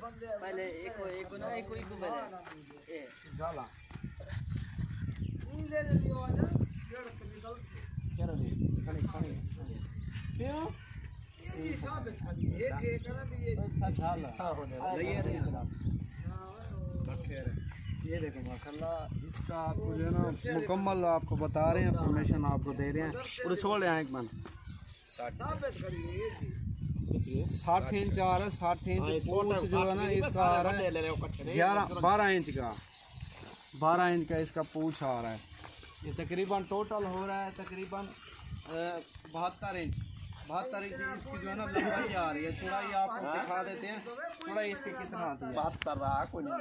पहले एक ना एक पहले जाला ले लियो आज डेढ़ से निकल क्या रे खड़ी खड़ी क्यों ये साबित खड़ी एक ना भी ये जाला हां हो जाएगा ये देखो माशाल्लाह इसका आपको जो है ना मुकम्मल आपको बता रहे हैं, इंफॉर्मेशन आपको दे रहे हैं। और छोड़ रहे हैं एक मन 60 इंच आ रहा है, 60 इंच पूछ जो है ना इसका आ रहा है 12 इंच का, 12 इंच का इसका पूछ आ रहा है। ये तकरीबन टोटल हो रहा है तकरीबन 72 इंच, 72 इंच इसकी जो है ना लंबाई आ रही है। चौड़ाई आपको दिखा देते हैं, चौड़ाई इसकी कितना आती है। बात कर रहा कोई नहीं,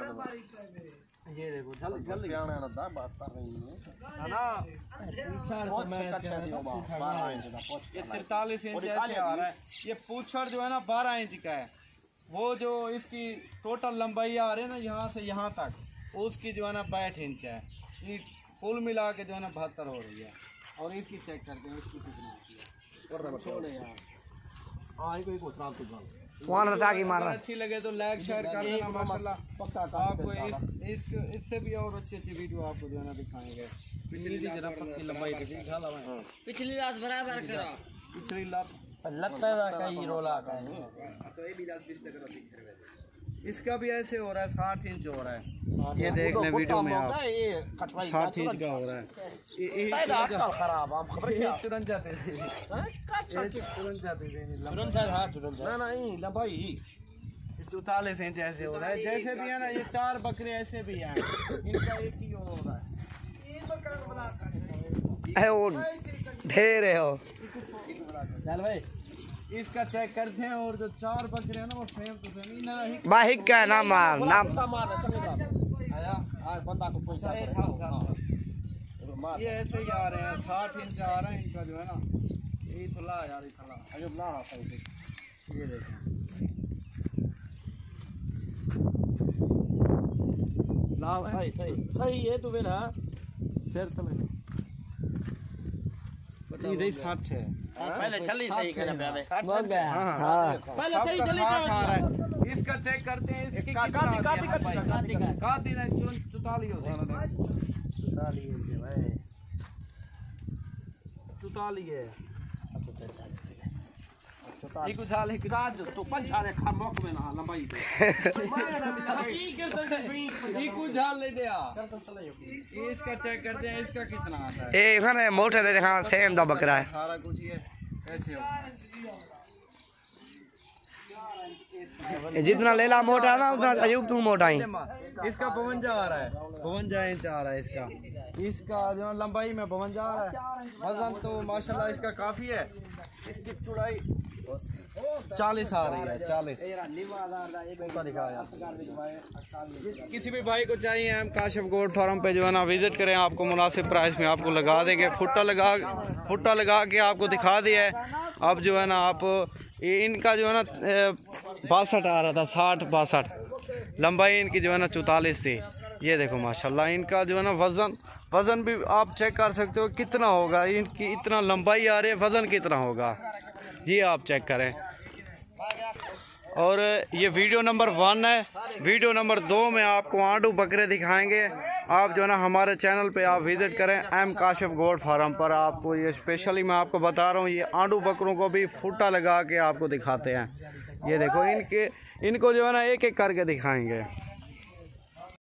ये देखो जल्दी जल्दी आना है ना, बात कर रही है ना। ये 43 इंच ऐसे आ रहा है। ये पूछड़ जो है ना 12 इंच का है। वो जो इसकी टोटल लंबाई आ रही है ना यहाँ से यहाँ तक, उसकी जो है ना 62 इंच है। ये कुल मिला के जो है ना 72 हो रही है। और इसकी चेक करते हैं इसकी कितनी आती है। छोड़े यार अच्छी लगे तो लाइक शेयर कर देना। माशाल्लाह आपको इससे भी और अच्छी अच्छी वीडियो आपको जो है ना दिखाएंगे। पिछली जरा पक्की लंबाई पिछली लात बराबर करा, पिछली लात लगता है कई रोला का है तो ये भी लात 20 तक दिख रहा है। इसका भी ऐसे हो रहा है 60 इंच हो रहा है। ये देख लें वीडियो में आप 60 इंच का हो रहा है। ये तुरंत जाते नहीं लंबाई 44 इंच ऐसे हो रहा है। जैसे भी है ना ये 4 बकरे ऐसे भी हैं, इनका एक ही हो रहा है। वो ढेर है हो चल भाई इसका चेक करते हैं। और जो 4 बकरे हैं ना वो सेम टू सेम बाहिक का नाम नाम बंदा को पैसा ये ऐसे ही आ रहे हैं। 60 इंच आ रहा है इनका जो है ना। ये थोड़ा यार ये देखें सही है तो मेरा शेर तो मैंने 60 है। पहले चली सही कर पे 60 गया। हां पहले सही चली आ रहा है। इसका चेक करते हैं इसकी का दिन है 44 होता है 44 है भाई 44 है। ये कुछ हाल है काज तो पंचारे खामोक में ना लंबाई ये कुछ हाल ले दिया। इसका चेक करते हैं इसका कितना आता है। ए खाने मोटे दे हां सेम दा बकरा है सारा कुछ ये कैसे हो जितना लेला मोटा है ना उतना अयूब तू मोटा ही। इसका 52 आ रहा है, 52 इंच आ रहा है इसका। इसका जो लंबाई में 52 आ रहा है। वजन तो माशाल्लाह इसका काफी है। इसकी चौड़ाई 40 आ रही है 40। किसी भी भाई को चाहिए हम काशिफ गोट फार्म पे जो है ना विजिट करें, आपको मुनासिब प्राइस में आपको लगा देंगे। फुट्टा लगा के आपको दिखा दिया है। अब जो है ना आप इनका जो है ना 62 आ रहा था, 60 62 लंबाई इनकी जो है ना 44 थी। ये देखो माशाल्लाह इनका जो है ना वज़न भी आप चेक कर सकते हो कितना होगा। इनकी इतना लंबाई आ रही है, वज़न कितना होगा ये आप चेक करें। और ये वीडियो नंबर 1 है। वीडियो नंबर 2 में आपको आंडू बकरे दिखाएंगे। आप जो है ना हमारे चैनल पे आप विज़िट करें एम काशिफ गोट फार्म पर। आपको ये स्पेशली मैं आपको बता रहा हूँ, ये आंडू बकरों को भी फुट्टा लगा के आपको दिखाते हैं। ये देखो इनको जो है ना एक एक करके दिखाएंगे।